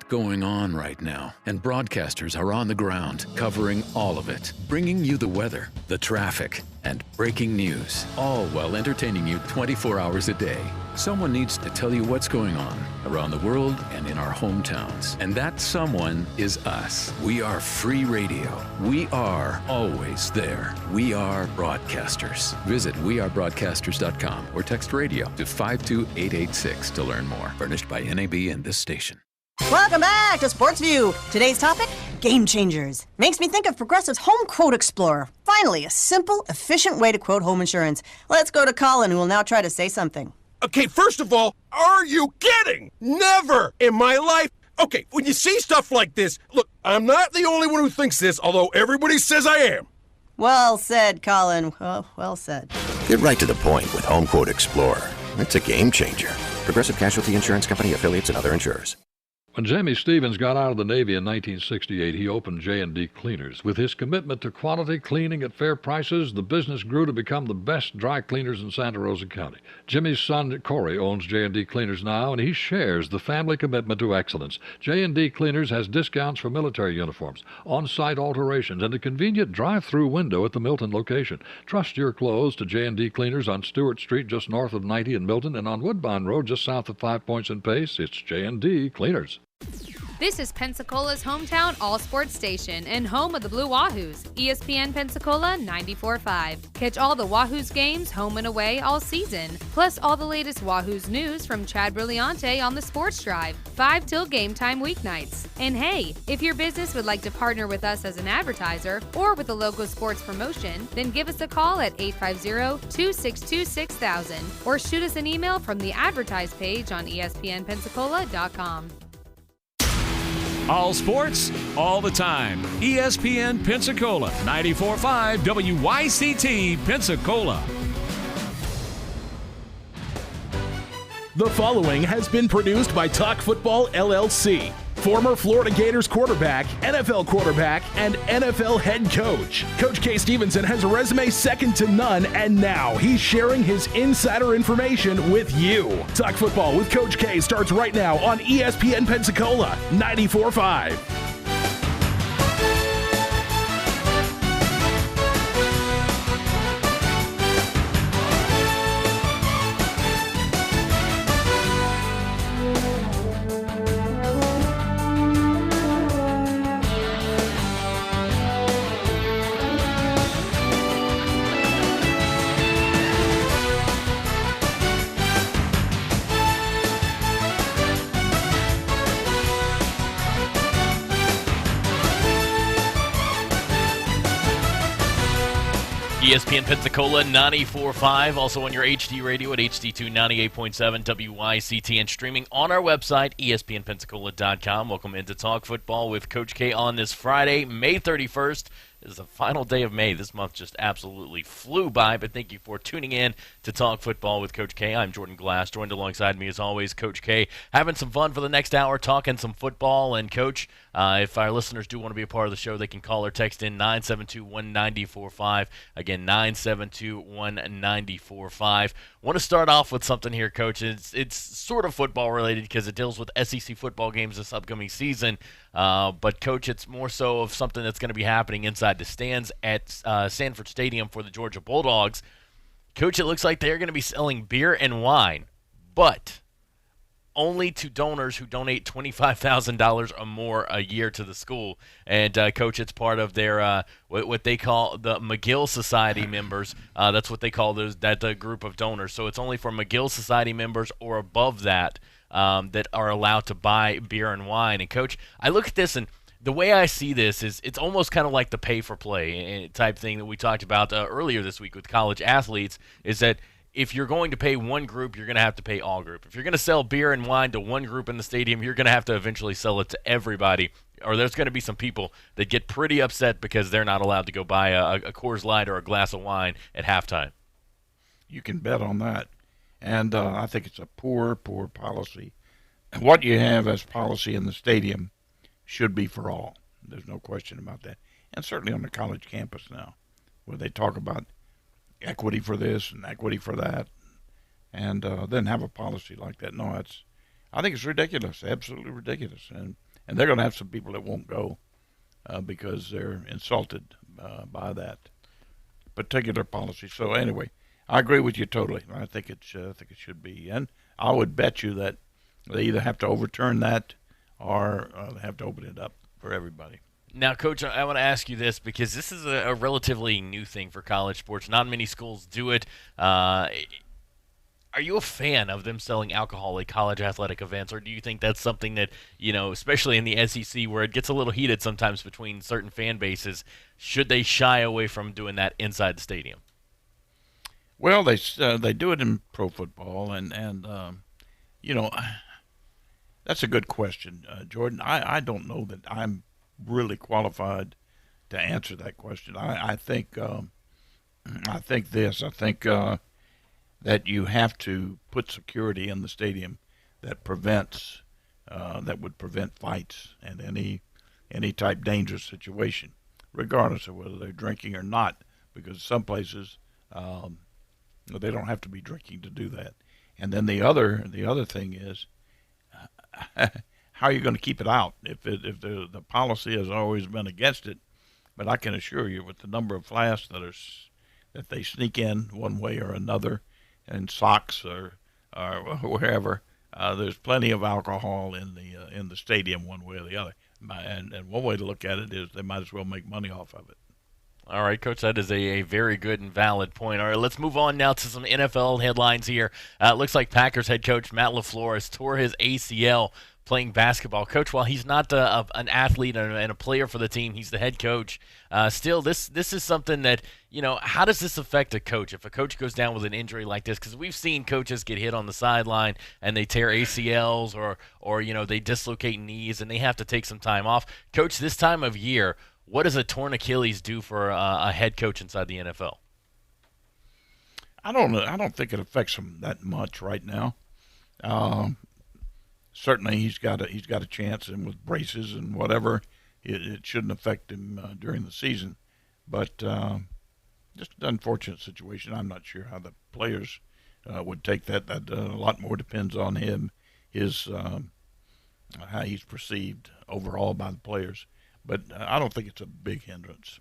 going on right now, and broadcasters are on the ground covering all of it, bringing you the weather, the traffic, and breaking news, all while entertaining you 24 hours a day. Someone needs to tell you what's going on around the world and in our hometowns. And that someone is us. We are free radio. We are always there. We are broadcasters. Visit wearebroadcasters.com or text radio to 52886 to learn more. Furnished by NAB and this station. Welcome back to Sports View. Today's topic, game changers. Makes me think of Progressive's Home Quote Explorer. Finally, a simple, efficient way to quote home insurance. Let's go to Colin, who will now try to say something. Okay, first of all, are you kidding? Never in my life. Okay, when you see stuff like this, look, I'm not the only one who thinks this, although everybody says I am. Well said, Colin. Well said. Get right to the point with Home Quote Explorer. It's a game changer. Progressive Casualty Insurance Company, affiliates, and other insurers. When Jamie Stevens got out of the Navy in 1968, he opened J&D Cleaners. With his commitment to quality cleaning at fair prices, the business grew to become the best dry cleaners in Santa Rosa County. Jimmy's son, Corey, owns J&D Cleaners now, and he shares the family commitment to excellence. J&D Cleaners has discounts for military uniforms, on-site alterations, and a convenient drive-through window at the Milton location. Trust your clothes to J&D Cleaners on Stewart Street, just north of 90 in Milton, and on Woodbine Road, just south of 5 Points and Pace. It's J&D Cleaners. This is Pensacola's hometown all-sports station and home of the Blue Wahoos, ESPN Pensacola 945. Catch all the Wahoos games home and away all season, plus all the latest Wahoos news from Chad Brilliante on the Sports Drive, 5 till game time weeknights. And hey, if your business would like to partner with us as an advertiser or with a local sports promotion, then give us a call at 850-262-6000 or shoot us an email from the advertise page on ESPNpensacola.com. All sports, all the time. ESPN Pensacola, 94.5 WYCT Pensacola. The following has been produced by Talk Football LLC. Former Florida Gators quarterback, NFL quarterback, and NFL head coach. Coach K. Stevenson has a resume second to none, and now he's sharing his insider information with you. Talk Football with Coach K starts right now on ESPN Pensacola 94.5. ESPN Pensacola 94.5, also on your HD radio at HD2 98.7 WYCT, and streaming on our website, ESPNpensacola.com. Welcome into Talk Football with Coach K on this Friday, May 31st. It is the final day of May. This month just absolutely flew by, but thank you for tuning in to Talk Football with Coach K. I'm Jordan Glass, joined alongside me as always, Coach K, having some fun for the next hour, talking some football. And Coach, if our listeners do want to be a part of the show, they can call or text in 972-1945. Again, 972-1945. Want to start off with something here, Coach. It's sort of football related because it deals with SEC football games this upcoming season. But, Coach, it's more so of something that's going to be happening inside the stands at Sanford Stadium for the Georgia Bulldogs. Coach, it looks like they're going to be selling beer and wine, but only to donors who donate $25,000 or more a year to the school. And, Coach, it's part of their what they call the McGill Society members. That's what they call that group of donors. So it's only for McGill Society members or above that that are allowed to buy beer and wine. And, Coach, I look at this, and the way I see this is it's almost kind of like the pay-for-play type thing that we talked about earlier this week with college athletes, is that if you're going to pay one group, you're going to have to pay all group. If you're going to sell beer and wine to one group in the stadium, you're going to have to eventually sell it to everybody, or there's going to be some people that get pretty upset because they're not allowed to go buy a Coors Light or a glass of wine at halftime. You can bet on that. And I think it's a poor policy. What you have as policy in the stadium should be for all. There's no question about that. And certainly on the college campus now, where they talk about equity for this and equity for that, and then have a policy like that. No, I think it's ridiculous, absolutely ridiculous. And And they're going to have some people that won't go because they're insulted by that particular policy. So anyway, I agree with you totally. I think it should be, and I would bet you that they either have to overturn that or they have to open it up for everybody. Now, Coach, I want to ask you this because this is a relatively new thing for college sports. Not many schools do it. Are you a fan of them selling alcohol at college athletic events, or do you think that's something that, especially in the SEC where it gets a little heated sometimes between certain fan bases, should they shy away from doing that inside the stadium? Well, they do it in pro football, and that's a good question, Jordan. I don't know that I'm really qualified to answer that question. I think that you have to put security in the stadium that would prevent fights and any type dangerous situation, regardless of whether they're drinking or not, because some places they don't have to be drinking to do that. And then the other thing is, how are you going to keep it out if the policy has always been against it? But I can assure you, with the number of flasks that they sneak in one way or another, in socks or wherever, there's plenty of alcohol in the stadium one way or the other. And one way to look at it is they might as well make money off of it. All right, Coach, that is a very good and valid point. All right, let's move on now to some NFL headlines here. It looks like Packers head coach Matt LaFleur has tore his ACL playing basketball. Coach, while he's not an athlete and a player for the team, he's the head coach. Still, this is something that, how does this affect a coach if a coach goes down with an injury like this? Because we've seen coaches get hit on the sideline and they tear ACLs or they dislocate knees and they have to take some time off. Coach, this time of year, what does a torn Achilles do for a head coach inside the NFL? I don't know. I don't think it affects him that much right now. Certainly, he's got a chance, and with braces and whatever, it shouldn't affect him during the season. But just an unfortunate situation. I'm not sure how the players would take that. That a lot more depends on him, how he's perceived overall by the players. But I don't think it's a big hindrance.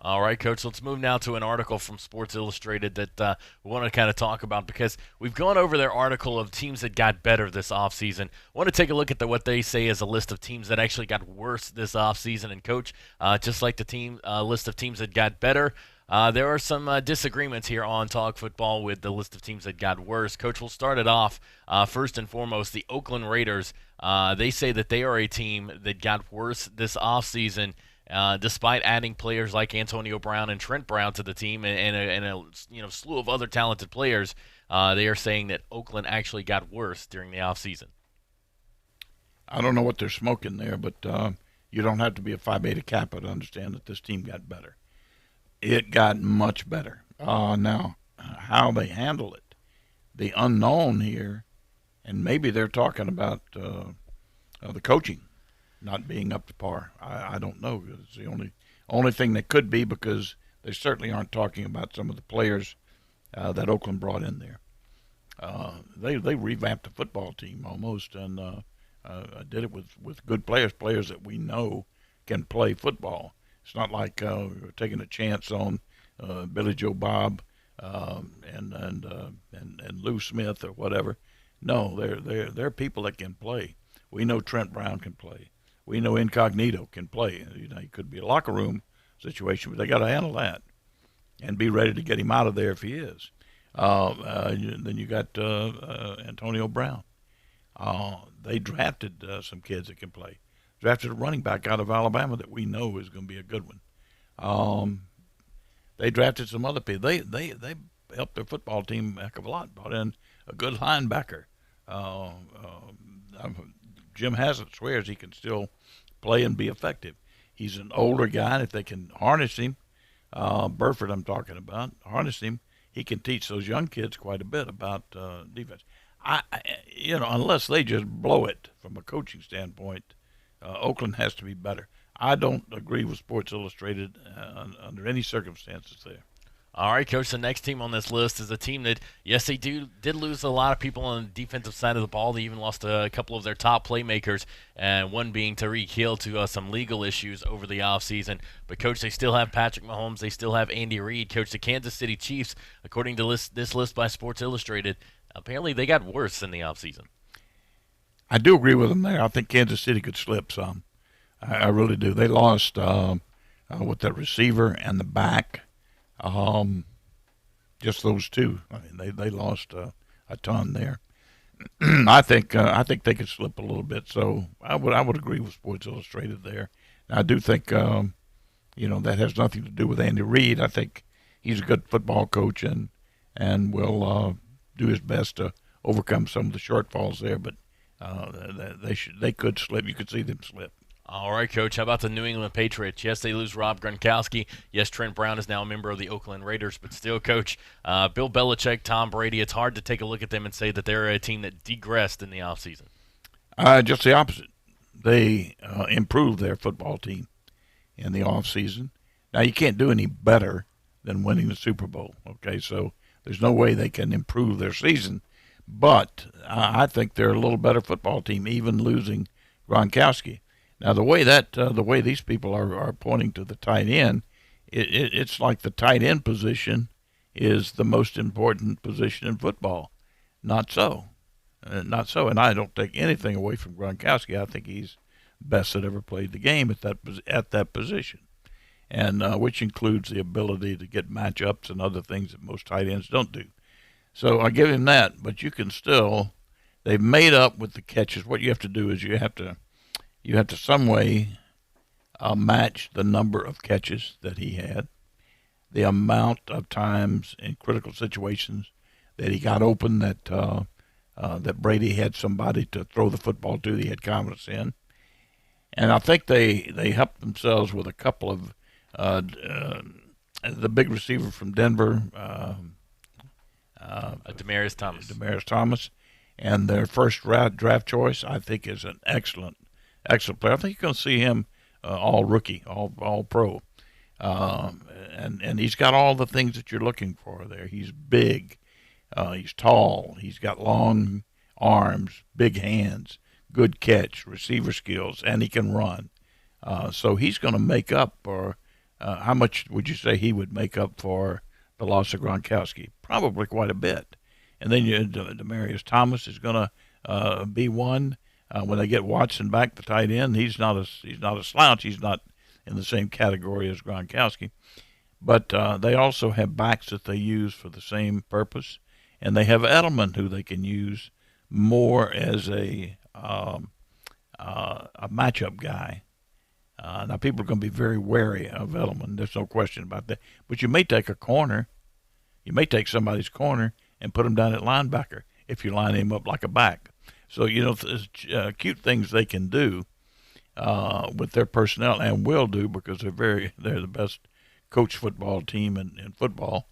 All right, Coach, let's move now to an article from Sports Illustrated that we want to kind of talk about because we've gone over their article of teams that got better this offseason. I want to take a look at what they say is a list of teams that actually got worse this offseason. And, Coach, just like the list of teams that got better, there are some disagreements here on Talk Football with the list of teams that got worse. Coach, we'll start it off. First and foremost, the Oakland Raiders. They say that they are a team that got worse this offseason, despite adding players like Antonio Brown and Trent Brown to the team and a slew of other talented players. They are saying that Oakland actually got worse during the offseason. I don't know what they're smoking there, but you don't have to be a Phi Beta Kappa to understand that this team got better. It got much better. Now, how they handle it, the unknown here, and maybe they're talking about the coaching not being up to par. I don't know. It's the only thing that could be, because they certainly aren't talking about some of the players that Oakland brought in there. They revamped the football team almost, and did it with good players that we know can play football. It's not like we're taking a chance on Billy Joe Bob and Lou Smith or whatever. No, they're people that can play. We know Trent Brown can play. We know Incognito can play. It could be a locker room situation, but they got to handle that and be ready to get him out of there if he is. Then you got Antonio Brown. They drafted some kids that can play. Drafted a running back out of Alabama that we know is going to be a good one. They drafted some other people. They helped their football team a heck of a lot. Brought in a good linebacker. Jim Haslett swears he can still play and be effective. He's an older guy, and if they can harness him, Burford I'm talking about, harness him, he can teach those young kids quite a bit about defense. Unless they just blow it from a coaching standpoint, Oakland has to be better. I don't agree with Sports Illustrated under any circumstances there. All right, Coach, the next team on this list is a team that, yes, they did lose a lot of people on the defensive side of the ball. They even lost a couple of their top playmakers, and one being Tyreek Hill to some legal issues over the offseason. But, Coach, they still have Patrick Mahomes. They still have Andy Reid. Coach, the Kansas City Chiefs, according to this list by Sports Illustrated, apparently they got worse in the offseason. I do agree with them there. I think Kansas City could slip some. I really do. They lost with that receiver and the back. Just those two. I mean, they lost a ton there. I think they could slip a little bit. So I would agree with Sports Illustrated there. I do think that has nothing to do with Andy Reid. I think he's a good football coach and will do his best to overcome some of the shortfalls there. But they could slip. You could see them slip. All right, Coach. How about the New England Patriots? Yes, they lose Rob Gronkowski. Yes, Trent Brown is now a member of the Oakland Raiders. But still, Coach, Bill Belichick, Tom Brady, it's hard to take a look at them and say that they're a team that degressed in the offseason. Just the opposite. They improved their football team in the offseason. Now, you can't do any better than winning the Super Bowl, okay? So there's no way they can improve their season. But I think they're a little better football team, even losing Gronkowski. Now, the way these people are pointing to the tight end, it's like the tight end position is the most important position in football. Not so. And I don't take anything away from Gronkowski. I think he's best that ever played the game at that position, and which includes the ability to get matchups and other things that most tight ends don't do. So I give him that, but you can still, they've made up with the catches. What you have to do is you have to some way match the number of catches that he had, the amount of times in critical situations that he got open that Brady had somebody to throw the football to that he had confidence in. And I think they helped themselves with a couple of the big receiver from Denver, Demaryius Thomas, and their first draft choice, I think, is an excellent player. I think you're going to see him all rookie, all pro. And he's got all the things that you're looking for there. He's big. He's tall. He's got long arms, big hands, good catch, receiver skills, and he can run. So he's going to make up for how much would you say he would make up for the loss of Gronkowski? Probably quite a bit. And then Demaryius Thomas is going to be one. When they get Watson back, the tight end, he's not a slouch. He's not in the same category as Gronkowski. But they also have backs that they use for the same purpose. And they have Edelman, who they can use more as a matchup guy. Now, people are going to be very wary of Edelman. There's no question about that. But you may take a corner. You may take somebody's corner and put him down at linebacker if you line him up like a back. So, cute things they can do with their personnel and will do because they're the best coach football team in football.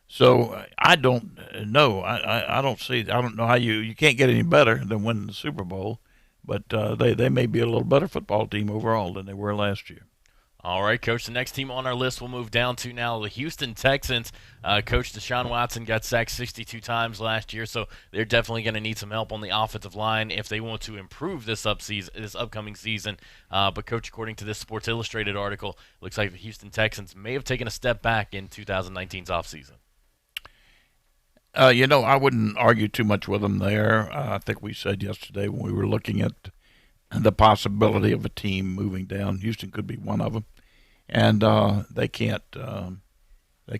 So I don't know. I don't know how you can't get any better than winning the Super Bowl, but they may be a little better football team overall than they were last year. All right, Coach, the next team on our list we'll move down to now the Houston Texans. Coach Deshaun Watson got sacked 62 times last year, so they're definitely going to need some help on the offensive line if they want to improve this upcoming season. But, Coach, according to this Sports Illustrated article, it looks like the Houston Texans may have taken a step back in 2019's offseason. I wouldn't argue too much with them there. I think we said yesterday when we were looking at the possibility of a team moving down, Houston could be one of them, and they can't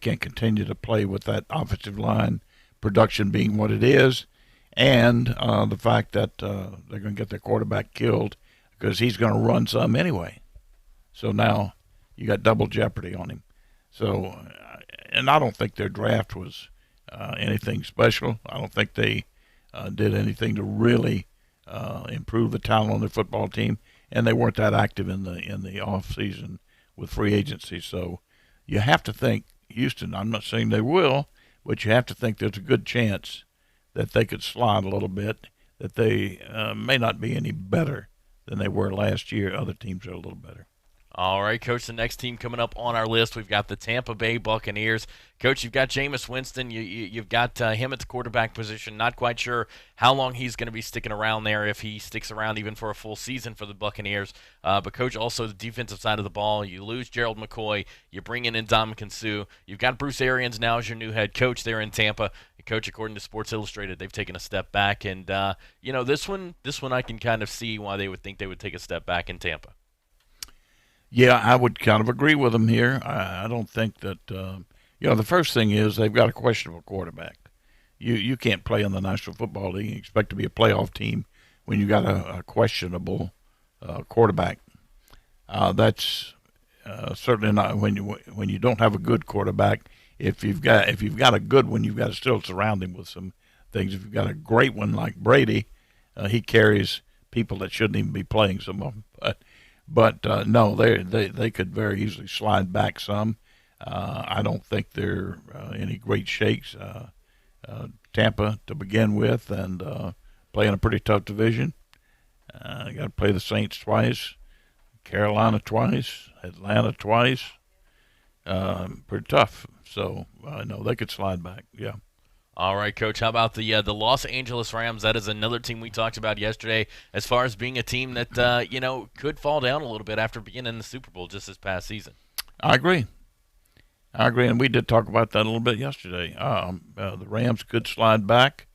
continue to play with that offensive line production being what it is, and the fact that they're going to get their quarterback killed because he's going to run some anyway. So now you got double jeopardy on him. So, and I don't think their draft was anything special. I don't think they did anything to really improve the talent on their football team, and they weren't that active in the off season with free agency. So you have to think Houston. I'm not saying they will, but you have to think there's a good chance that they could slide a little bit. That they may not be any better than they were last year. Other teams are a little better. All right, Coach, the next team coming up on our list, we've got the Tampa Bay Buccaneers. Coach, you've got Jameis Winston. You've got him at the quarterback position. Not quite sure how long he's going to be sticking around there, if he sticks around even for a full season for the Buccaneers. But, Coach, also the defensive side of the ball, you lose Gerald McCoy. You bring in Ndamukong Suh. You've got Bruce Arians now as your new head coach there in Tampa. And, Coach, according to Sports Illustrated, they've taken a step back. And, this one I can kind of see why they would think they would take a step back in Tampa. Yeah, I would kind of agree with them here. I don't think that the first thing is they've got a questionable quarterback. You can't play in the National Football League and expect to be a playoff team when you got a questionable quarterback. That's certainly not when you don't have a good quarterback. If you've got a good one, you've got to still surround him with some things. If you've got a great one like Brady, he carries people that shouldn't even be playing some of them. But no, they could very easily slide back some. I don't think they're any great shakes. Tampa to begin with, and playing a pretty tough division. You got to play the Saints twice, Carolina twice, Atlanta twice. Pretty tough. So no, they could slide back. Yeah. All right, Coach, how about the Los Angeles Rams? That is another team we talked about yesterday as far as being a team that, could fall down a little bit after being in the Super Bowl just this past season. I agree, and we did talk about that a little bit yesterday. The Rams could slide back.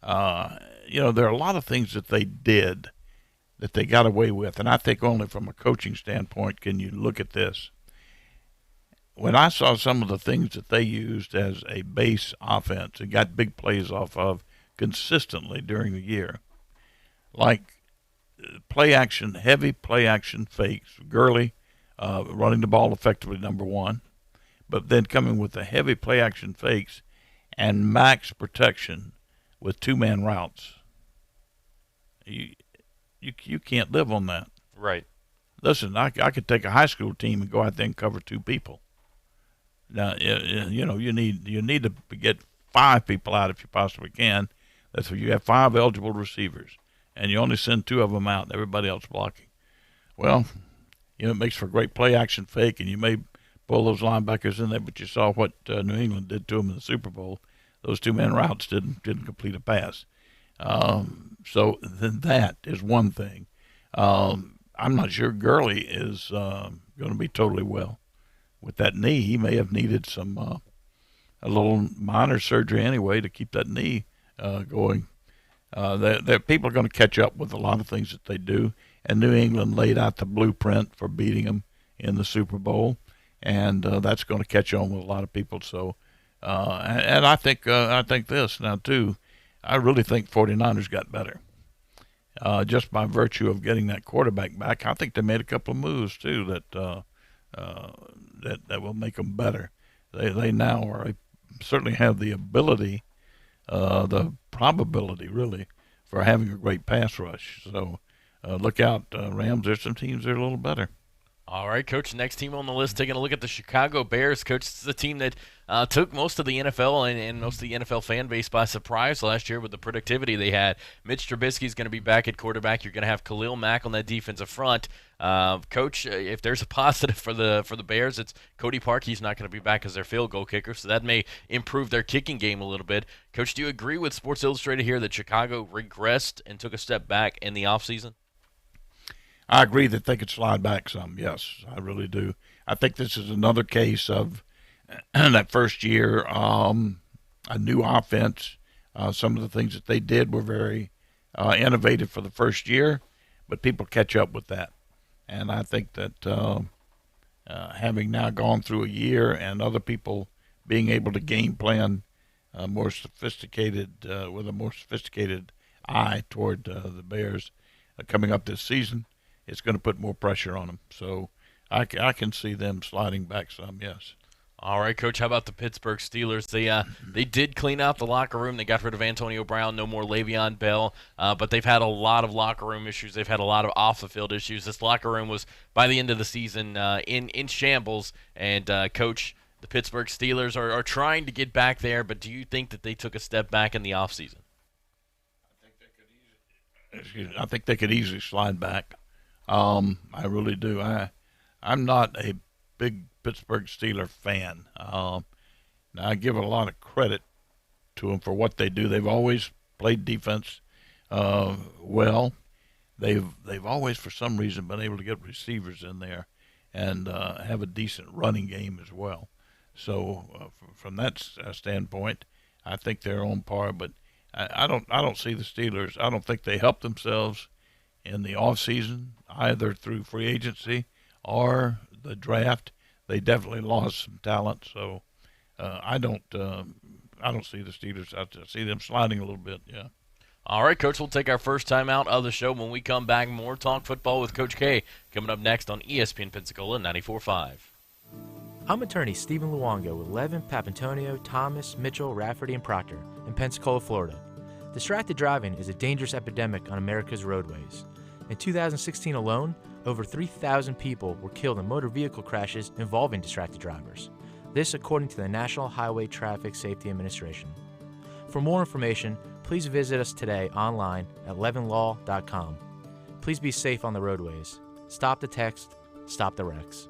There are a lot of things that they did that they got away with, and I think only from a coaching standpoint can you look at this. When I saw some of the things that they used as a base offense and got big plays off of consistently during the year, like heavy play action fakes, Gurley running the ball effectively, number one, but then coming with the heavy play action fakes and max protection with two-man routes. You can't live on that. Right. Listen, I could take a high school team and go out there and cover two people. Now, you need to get five people out if you possibly can. That's where you have five eligible receivers, and you only send two of them out and everybody else blocking. Well, it makes for a great play-action fake, and you may pull those linebackers in there, but you saw what New England did to them in the Super Bowl. Those two-man routes didn't complete a pass. So then that is one thing. I'm not sure Gurley is going to be totally well. With that knee, he may have needed some a little minor surgery anyway to keep that knee going. People are going to catch up with a lot of things that they do, and New England laid out the blueprint for beating them in the Super Bowl, and that's going to catch on with a lot of people. So, and I think this now too. I really think 49ers got better just by virtue of getting that quarterback back. I think they made a couple of moves too that will make them better. They now certainly have the ability, the probability really, for having a great pass rush. So look out, Rams. There's some teams that are a little better. All right, Coach, next team on the list, taking a look at the Chicago Bears. Coach, this is a team that took most of the NFL and most of the NFL fan base by surprise last year with the productivity they had. Mitch Trubisky's going to be back at quarterback. You're going to have Khalil Mack on that defensive front. Coach, if there's a positive for the Bears, it's Cody Parkey's not going to be back as their field goal kicker, so that may improve their kicking game a little bit. Coach, do you agree with Sports Illustrated here that Chicago regressed and took a step back in the offseason? I agree that they could slide back some. Yes, I really do. I think this is another case of that first year, a new offense. Some of the things that they did were very innovative for the first year, but people catch up with that. And I think that having now gone through a year and other people being able to game plan more sophisticated, with a more sophisticated eye toward the Bears coming up this season, it's going to put more pressure on them. So I can see them sliding back some, yes. All right, Coach, how about the Pittsburgh Steelers? They did clean out the locker room. They got rid of Antonio Brown, no more Le'Veon Bell, but they've had a lot of locker room issues. They've had a lot of off-the-field issues. This locker room was, by the end of the season, in shambles. And, Coach, the Pittsburgh Steelers are trying to get back there, but do you think that they took a step back in the offseason? I think they could easily slide back. I really do. I'm not a big Pittsburgh Steelers fan. Now, I give a lot of credit to them for what they do. They've always played defense well. They've always, for some reason, been able to get receivers in there and have a decent running game as well. So from that standpoint, I think they're on par. But I don't see the Steelers. I don't think they help themselves in the off season either through free agency or the draft. They definitely lost some talent. So I don't see the Steelers. I see them sliding a little bit. Yeah. All right, Coach, we'll take our first time out of the show. When we come back, more Talk Football with Coach K coming up next on ESPN Pensacola 94.5. I'm attorney Stephen Luongo with Levin, Papantonio, Thomas, Mitchell, Rafferty, and Proctor in Pensacola, Florida. Distracted driving is a dangerous epidemic on America's roadways. In 2016 alone, over 3,000 people were killed in motor vehicle crashes involving distracted drivers. This according to the National Highway Traffic Safety Administration. For more information, please visit us today online at levinlaw.com. Please be safe on the roadways. Stop the text, stop the wrecks.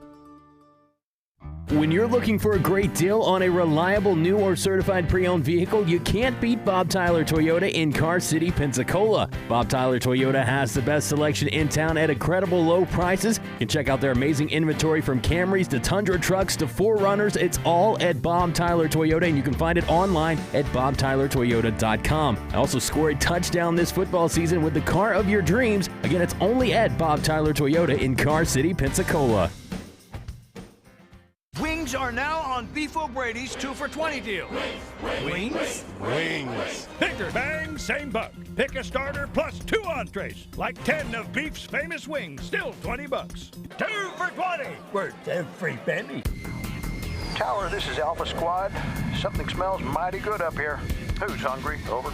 When you're looking for a great deal on a reliable new or certified pre-owned vehicle, you can't beat Bob Tyler Toyota in Car City, Pensacola. Bob Tyler Toyota has the best selection in town at incredible low prices. You can check out their amazing inventory from Camrys to Tundra trucks to 4Runners. It's all at Bob Tyler Toyota, and you can find it online at bobtylertoyota.com. Also score a touchdown this football season with the car of your dreams. Again, it's only at Bob Tyler Toyota in Car City, Pensacola. Wings are now on Beef O'Brady's 2 for $20 deal. Wings? Wings. Bigger bang, same buck. Pick a starter plus 2 entrees. Like 10 of Beef's famous wings, still $20. 2 for $20. Worth every penny. Tower, this is Alpha Squad. Something smells mighty good up here. Who's hungry? Over.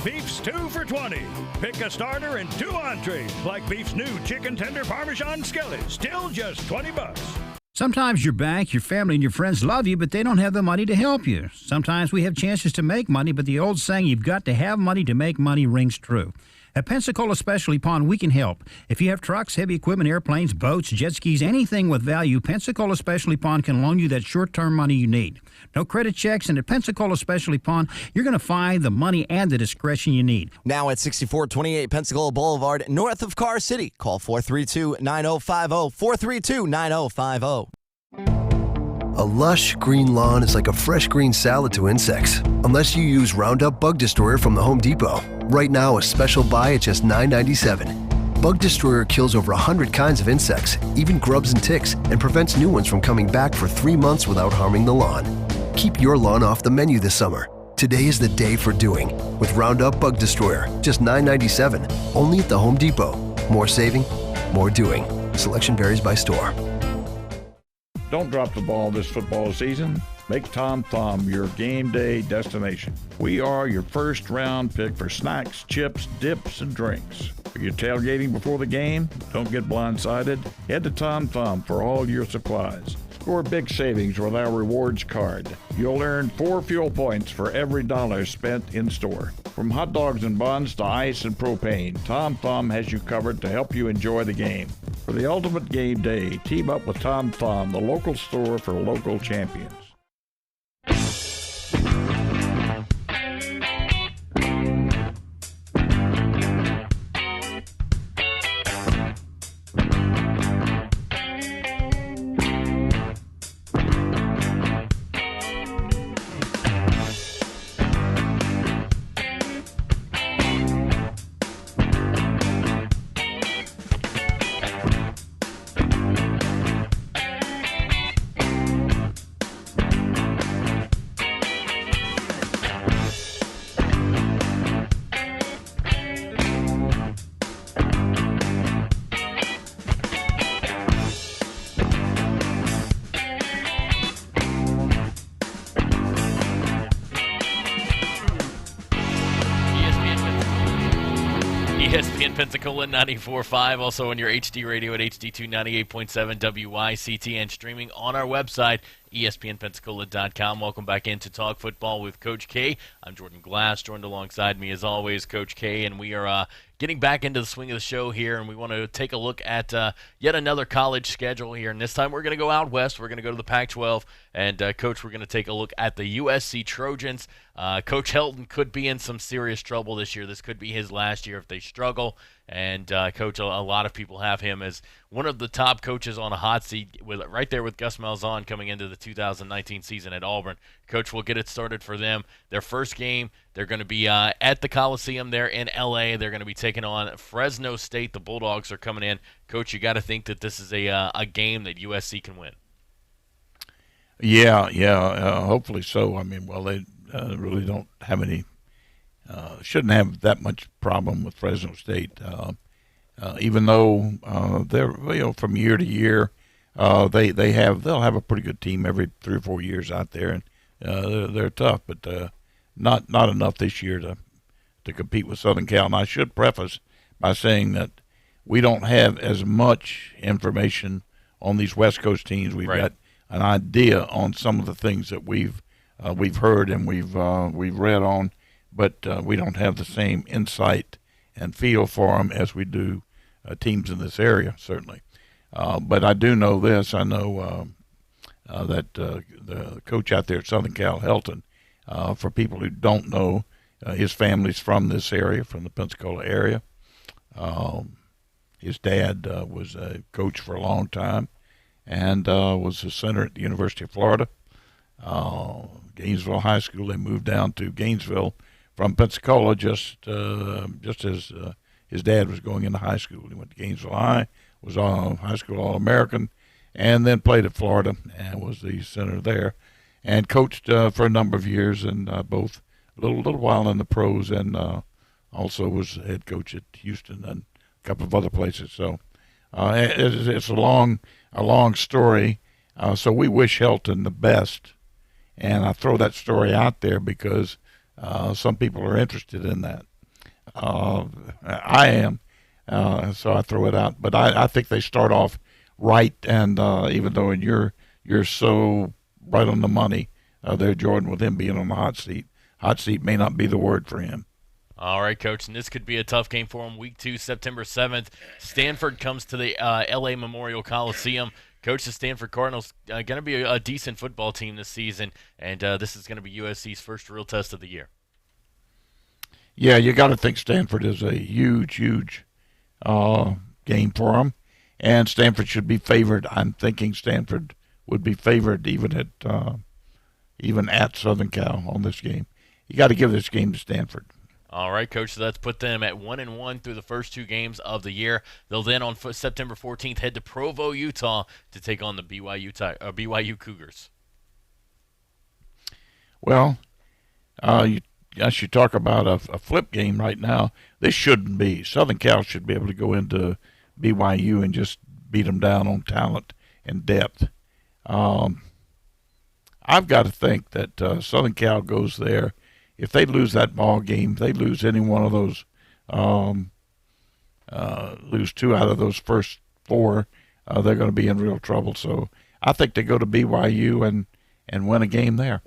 Beef's 2 for $20. Pick a starter and 2 entrees. Like Beef's new chicken tender Parmesan skillet, still just $20. Sometimes your bank, your family, and your friends love you, but they don't have the money to help you. Sometimes we have chances to make money, but the old saying, you've got to have money to make money, rings true. At Pensacola Specialty Pond, we can help. If you have trucks, heavy equipment, airplanes, boats, jet skis, anything with value, Pensacola Specialty Pond can loan you that short-term money you need. No credit checks, and at Pensacola Specialty Pond, you're going to find the money and the discretion you need. Now at 6428 Pensacola Boulevard, north of Car City. Call 432-9050, 432-9050. A lush green lawn is like a fresh green salad to insects, unless you use Roundup Bug Destroyer from the Home Depot. Right now, a special buy at just $9.97. Bug Destroyer kills over 100 kinds of insects, even grubs and ticks, and prevents new ones from coming back for 3 months without harming the lawn. Keep your lawn off the menu this summer. Today is the day for doing, with Roundup Bug Destroyer, just $9.97, only at the Home Depot. More saving, more doing. Selection varies by store. Don't drop the ball this football season. Make Tom Thumb your game day destination. We are your first round pick for snacks, chips, dips, and drinks. Are you tailgating before the game? Don't get blindsided. Head to Tom Thumb for all your supplies. Score big savings with our rewards card. You'll earn 4 fuel points for every dollar spent in store. From hot dogs and buns to ice and propane, Tom Thumb has you covered to help you enjoy the game. For the ultimate game day, team up with Tom Thumb, the local store for local champions. ESPN Pensacola 94.5, also on your HD radio at HD2 98.7 WYCT, and streaming on our website, ESPNpensacola.com. Welcome back into Talk Football with Coach K. I'm Jordan Glass, joined alongside me as always, Coach K, and we are getting back into the swing of the show here, and we want to take a look at yet another college schedule here. And this time we're going to go out west. We're going to go to the Pac-12. And, Coach, we're going to take a look at the USC Trojans. Coach Helton could be in some serious trouble this year. This could be his last year if they struggle. And, Coach, a lot of people have him as one of the top coaches on a hot seat, right there with Gus Malzahn coming into the 2019 season at Auburn. Coach, we'll get it started for them. Their first game, they're going to be at the Coliseum there in L.A. They're going to be taking on Fresno State. The Bulldogs are coming in. Coach, you got to think that this is a game that USC can win. Yeah, hopefully so. I mean, well, they really don't have any, shouldn't have that much problem with Fresno State. Even though they're, from year to year, they'll have a pretty good team every 3 or 4 years out there, and they're tough, but not enough this year to compete with Southern Cal. And I should preface by saying that we don't have as much information on these West Coast teams. We've got an idea on some of the things that we've heard and we've read on, but we don't have the same insight and feel for them as we do teams in this area, certainly. But I do know this. I know that the coach out there at Southern Cal, Helton, for people who don't know, his family's from this area, from the Pensacola area. His dad was a coach for a long time and was a center at the University of Florida. Gainesville High School, they moved down to Gainesville from Pensacola just as his dad was going into high school. He went to Gainesville High, was high school All-American, and then played at Florida and was the center there, and coached for a number of years, and both a little while in the pros, and also was head coach at Houston and a couple of other places. So it's a long story. So we wish Helton the best, and I throw that story out there because some people are interested in that. I am, so I throw it out. But I think they start off right, and even though you're so right on the money there, Jordan, with him being on the hot seat. Hot seat may not be the word for him. All right, Coach, and this could be a tough game for him. Week 2, September 7th. Stanford comes to the L.A. Memorial Coliseum. Coach, the Stanford Cardinals going to be a decent football team this season, and this is going to be USC's first real test of the year. Yeah, you got to think Stanford is a huge game for them, and Stanford should be favored. I'm thinking Stanford would be favored even at Southern Cal on this game. You got to give this game to Stanford. All right, Coach, so let's put them at 1-1 through the first 2 games of the year. They'll then, on September 14th, head to Provo, Utah, to take on the BYU Cougars. Well, as you talk about a flip game right now, this shouldn't be. Southern Cal should be able to go into BYU and just beat them down on talent and depth. I've got to think that Southern Cal goes there. If they lose that ball game, if they lose any one of those, lose 2 out of those first 4, they're going to be in real trouble. So I think they go to BYU and win a game there.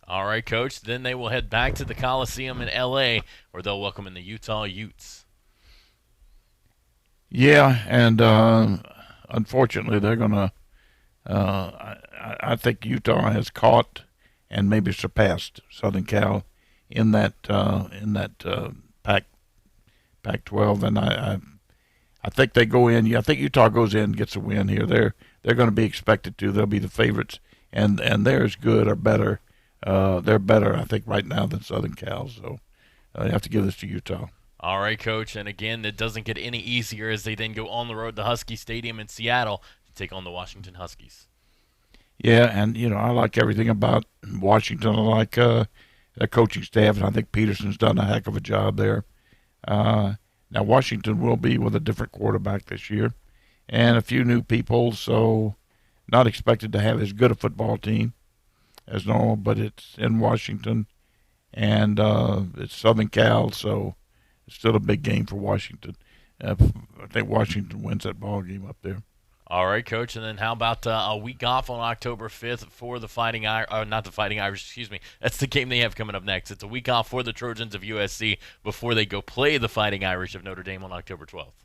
All right, Coach. Then they will head back to the Coliseum in L.A., where they'll welcome in the Utah Utes. Yeah, and unfortunately, they're going to. I think Utah has caught and maybe surpassed Southern Cal in that Pac-12, and I think they go in. I think Utah goes in and gets a win here. They're going to be expected to. They'll be the favorites, and they're as good or better. They're better, I think, right now than Southern Cal. So you have to give this to Utah. All right, Coach. And again, it doesn't get any easier as they then go on the road to Husky Stadium in Seattle to take on the Washington Huskies. Yeah, and I like everything about Washington. I like their coaching staff, and I think Peterson's done a heck of a job there. Now Washington will be with a different quarterback this year, and a few new people, so not expected to have as good a football team as normal. But it's in Washington, and it's Southern Cal, so it's still a big game for Washington. I think Washington wins that ball game up there. All right, Coach. And then how about a week off on October 5th for the Fighting Irish? Not the Fighting Irish, excuse me. That's the game they have coming up next. It's a week off for the Trojans of USC before they go play the Fighting Irish of Notre Dame on October 12th.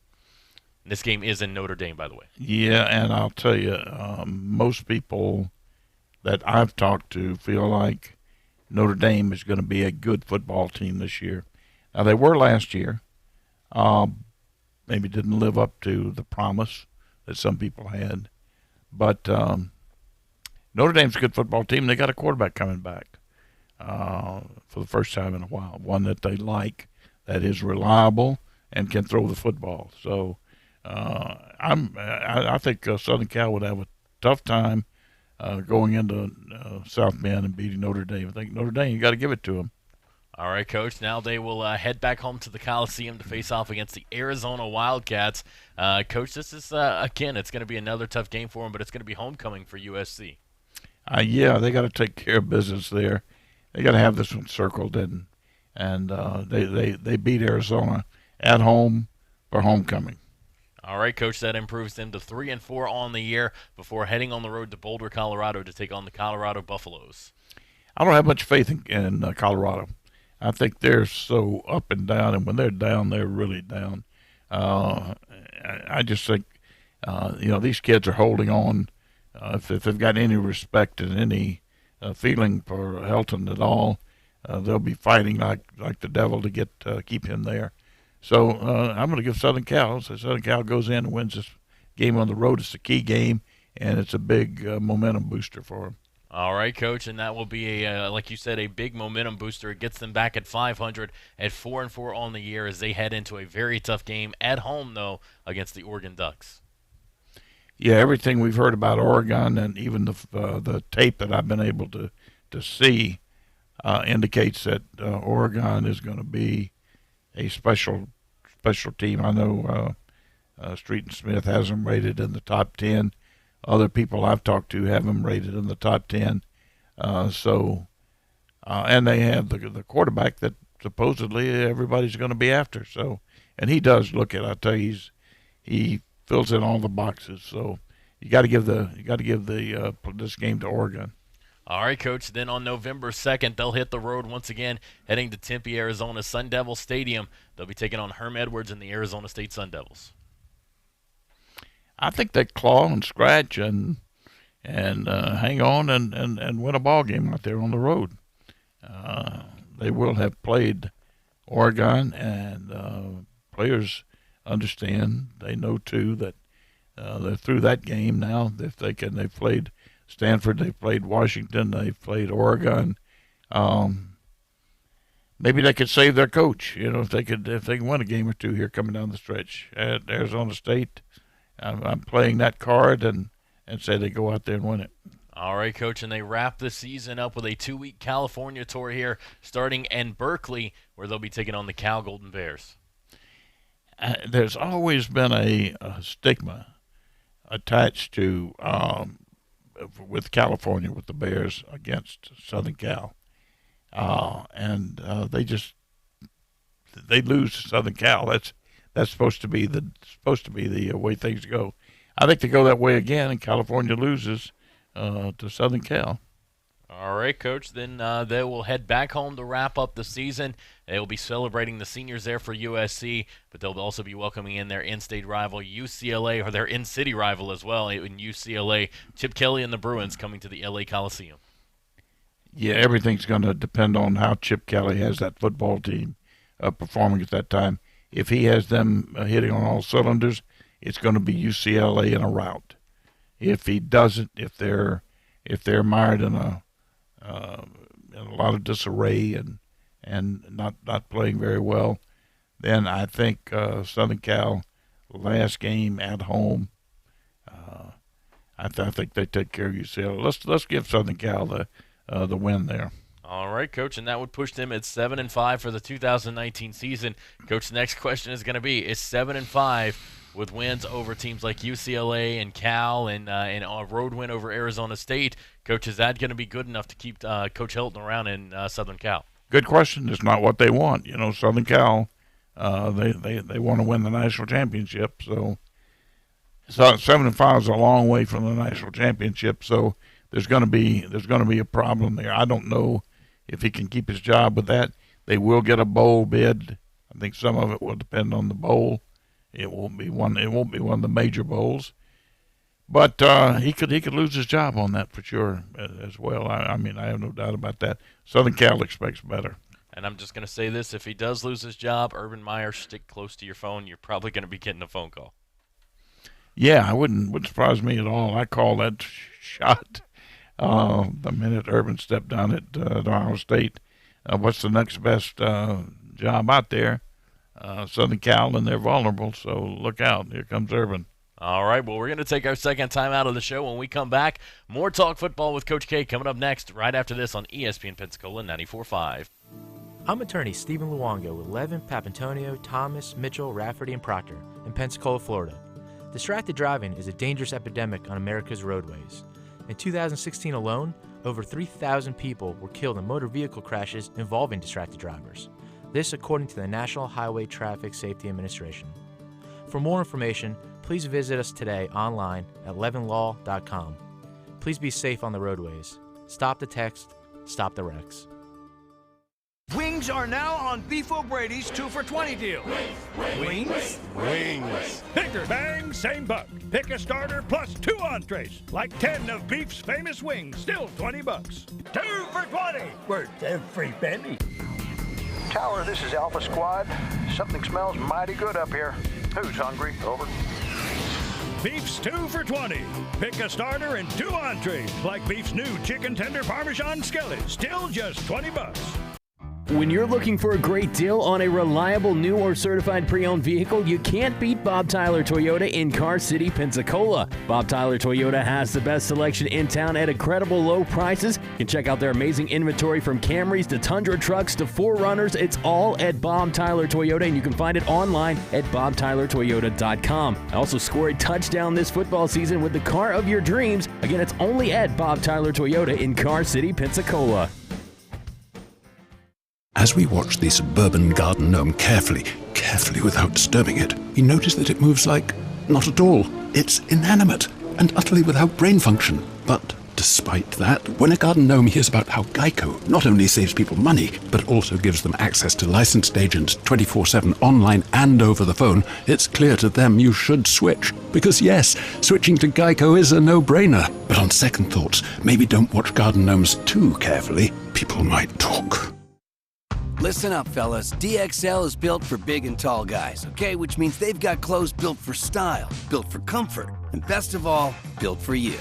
And this game is in Notre Dame, by the way. Yeah, and I'll tell you, most people that I've talked to feel like Notre Dame is going to be a good football team this year. Now, they were last year. Maybe didn't live up to the promise that some people had. But Notre Dame's a good football team. They got a quarterback coming back for the first time in a while, one that they like, that is reliable and can throw the football. So I think Southern Cal would have a tough time going into South Bend and beating Notre Dame. I think Notre Dame, you got to give it to them. All right, Coach. Now they will head back home to the Coliseum to face off against the Arizona Wildcats. Coach, this is, again, it's going to be another tough game for them, but it's going to be homecoming for USC. Yeah, they got to take care of business there. They got to have this one circled, and they beat Arizona at home for homecoming. All right, Coach, that improves them to 3-4 on the year before heading on the road to Boulder, Colorado to take on the Colorado Buffaloes. I don't have much faith in Colorado. I think they're so up and down, and when they're down, they're really down. I just think, these kids are holding on. If they've got any respect and any feeling for Helton at all, they'll be fighting like the devil to keep him there. So I'm going to give Southern Cal. So Southern Cal goes in and wins this game on the road. It's a key game, and it's a big momentum booster for them. All right, Coach, and that will be, like you said, a big momentum booster. It gets them back at 500 at 4-4 on the year as they head into a very tough game at home, though, against the Oregon Ducks. Yeah, everything we've heard about Oregon and even the tape that I've been able to see indicates that Oregon is going to be a special team. I know Street and Smith has them rated in the top 10. Other people I've talked to have them rated in the top 10. And they have the quarterback that supposedly everybody's going to be after. So, and he does look at. I tell you, he fills in all the boxes. So, you got to give this game to Oregon. All right, Coach. Then on November 2nd, they'll hit the road once again, heading to Tempe, Arizona, Sun Devil Stadium. They'll be taking on Herm Edwards and the Arizona State Sun Devils. I think they claw and scratch and hang on and win a ball game out there on the road. They will have played Oregon, and players understand. They know too that they're through that game now. If they can, they've played Stanford, they've played Washington, they've played Oregon. Maybe they could save their coach. If they can win a game or two here coming down the stretch at Arizona State. I'm playing that card and say they go out there and win it. All right, Coach, and they wrap the season up with a 2-week California tour here, starting in Berkeley, where they'll be taking on the Cal Golden Bears. There's always been a stigma attached to with California, with the Bears against Southern Cal, and they lose to Southern Cal. That's supposed to be the way things go. I think they go that way again, and California loses to Southern Cal. All right, Coach. Then they will head back home to wrap up the season. They will be celebrating the seniors there for USC, but they'll also be welcoming in their in-state rival UCLA, or their in-city rival as well in UCLA. Chip Kelly and the Bruins coming to the LA Coliseum. Yeah, everything's going to depend on how Chip Kelly has that football team performing at that time. If he has them hitting on all cylinders, it's going to be UCLA in a rout. If he doesn't, if they're mired in a lot of disarray and not playing very well, then I think Southern Cal, last game at home, I think they take care of UCLA. Let's give Southern Cal the win there. All right, Coach, and that would push them at 7-5 for the 2019 season. Coach, the next question is going to be: is 7-5 with wins over teams like UCLA and Cal and a road win over Arizona State? Coach, is that going to be good enough to keep Coach Helton around in Southern Cal? Good question. It's not what they want. Southern Cal, they want to win the national championship. So So 7-5 is a long way from the national championship. So there's going to be a problem there. I don't know if he can keep his job with that. They will get a bowl bid. I think some of it will depend on the bowl. It won't be one of the major bowls. But he could lose his job on that for sure as well. I mean, I have no doubt about that. Southern Cal expects better. And I'm just going to say this. If he does lose his job, Urban Meyer, stick close to your phone. You're probably going to be getting a phone call. Yeah, wouldn't surprise me at all. I call that shot the minute Urban stepped down at Ohio State. What's the next best job out there? Southern Cal, and they're vulnerable, so look out. Here comes Urban. All right, well, we're going to take our second time out of the show. When we come back, more Talk Football with Coach K coming up next, right after this on ESPN Pensacola 94.5. I'm attorney Stephen Luongo with Levin, Papantonio, Thomas, Mitchell, Rafferty, and Proctor in Pensacola, Florida. Distracted driving is a dangerous epidemic on America's roadways. In 2016 alone, over 3,000 people were killed in motor vehicle crashes involving distracted drivers. This according to the National Highway Traffic Safety Administration. For more information, please visit us today online at levinlaw.com. Please be safe on the roadways. Stop the text, stop the wrecks. Wings are now on Beef O'Brady's 2 for $20 deal. Wings? Wings. Bigger bang, same buck. Pick a starter plus 2 entrees. Like 10 of Beef's famous wings, still $20. 2 for $20. Worth every penny. Tower, this is Alpha Squad. Something smells mighty good up here. Who's hungry? Over. Beef's 2 for $20. Pick a starter and 2 entrees. Like Beef's new chicken tender Parmesan skillet, still just $20. When you're looking for a great deal on a reliable new or certified pre-owned vehicle, you can't beat Bob Tyler Toyota in Car City, Pensacola. Bob Tyler Toyota has the best selection in town at incredible low prices. You can check out their amazing inventory from Camrys to Tundra trucks to 4Runners. It's all at Bob Tyler Toyota, and you can find it online at bobtylertoyota.com. Also score a touchdown this football season with the car of your dreams. Again, it's only at Bob Tyler Toyota in Car City, Pensacola. As we watched the suburban garden gnome carefully without disturbing it, we noticed that it moves like not at all. It's inanimate and utterly without brain function. But despite that, when a garden gnome hears about how Geico not only saves people money, but also gives them access to licensed agents 24/7 online and over the phone, it's clear to them you should switch. Because yes, switching to Geico is a no-brainer. But on second thoughts, maybe don't watch garden gnomes too carefully. People might talk. Listen up, fellas. DXL is built for big and tall guys, okay? Which means they've got clothes built for style, built for comfort, and best of all, built for you.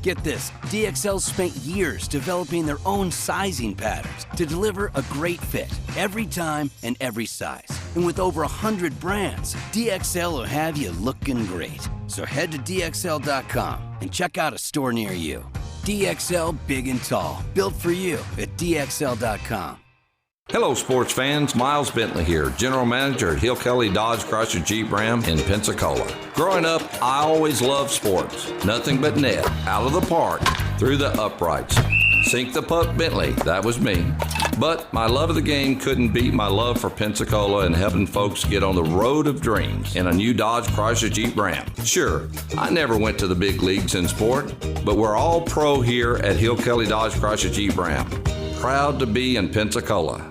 Get this, DXL spent years developing their own sizing patterns to deliver a great fit every time and every size. And with over 100 brands, DXL will have you looking great. So head to DXL.com and check out a store near you. DXL Big and Tall, built for you at DXL.com. Hello, sports fans. Miles Bentley here, General Manager at Hill Kelly Dodge Chrysler Jeep Ram in Pensacola. Growing up, I always loved sports. Nothing but net, out of the park, through the uprights. Sink the puck Bentley, that was me. But my love of the game couldn't beat my love for Pensacola and helping folks get on the road of dreams in a new Dodge Chrysler Jeep Ram. Sure, I never went to the big leagues in sport, but we're all pro here at Hill Kelly Dodge Chrysler Jeep Ram. Proud to be in Pensacola.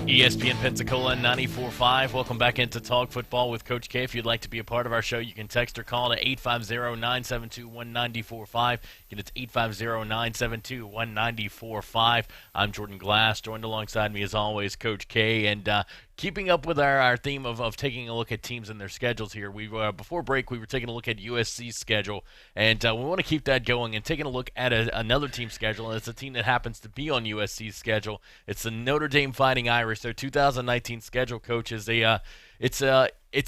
ESPN Pensacola 94.5. Welcome back into Talk Football with Coach K. If you'd like to be a part of our show, you can text or call to 850-972-1945. Again, it's 850-972-1945. I'm Jordan Glass. Joined alongside me, as always, Coach K. And keeping up with our theme of taking a look at teams and their schedules here, we before break, we were taking a look at USC's schedule. And we want to keep that going and taking a look at another team's schedule. And it's a team that happens to be on USC's schedule. It's the Notre Dame Fighting Irish. Their 2019 schedule, Coach, is It's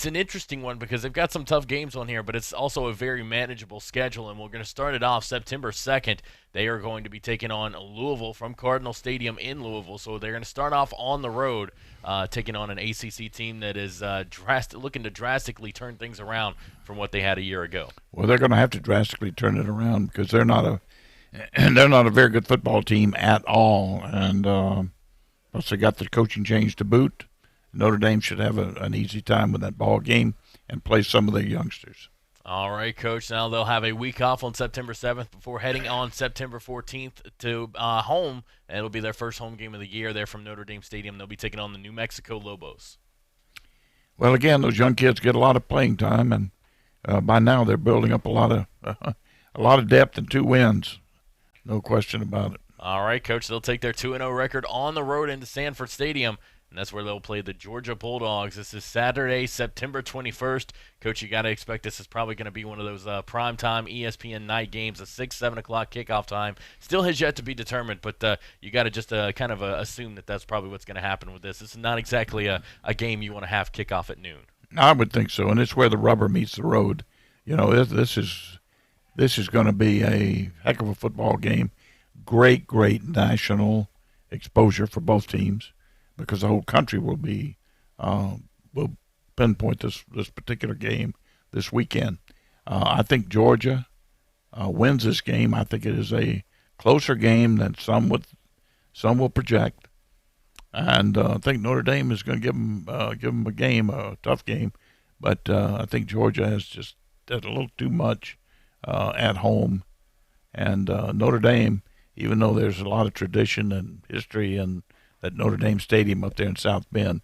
an interesting one because they've got some tough games on here, but it's also a very manageable schedule, and we're going to start it off September 2nd. They are going to be taking on Louisville from Cardinal Stadium in Louisville, so they're going to start off on the road, taking on an ACC team that is looking to drastically turn things around from what they had a year ago. Well, they're going to have to drastically turn it around because they're not a very good football team at all, and plus they got the coaching change to boot. Notre Dame should have an easy time with that ball game and play some of their youngsters. All right, Coach. Now they'll have a week off on September 7th before heading on September 14th to home. It'll be their first home game of the year. They're from Notre Dame Stadium. They'll be taking on the New Mexico Lobos. Well, again, those young kids get a lot of playing time, and by now they're building up a lot of depth and 2 wins. No question about it. All right, Coach. They'll take their 2-0 record on the road into Sanford Stadium. And that's where they'll play the Georgia Bulldogs. This is Saturday, September 21st. Coach, you got to expect this is probably going to be one of those primetime ESPN night games, a 6, 7 o'clock kickoff time. Still has yet to be determined, but you got to just kind of assume that that's probably what's going to happen with this. This is not exactly a game you want to have kickoff at noon. I would think so, and it's where the rubber meets the road. You know, this is going to be a heck of a football game. Great national exposure for both teams, because the whole country will pinpoint this particular game this weekend. I think Georgia wins this game. I think it is a closer game than some will project, and I think Notre Dame is going to give them a tough game. But I think Georgia has just did a little too much at home, and Notre Dame, even though there's a lot of tradition and history and at Notre Dame Stadium up there in South Bend,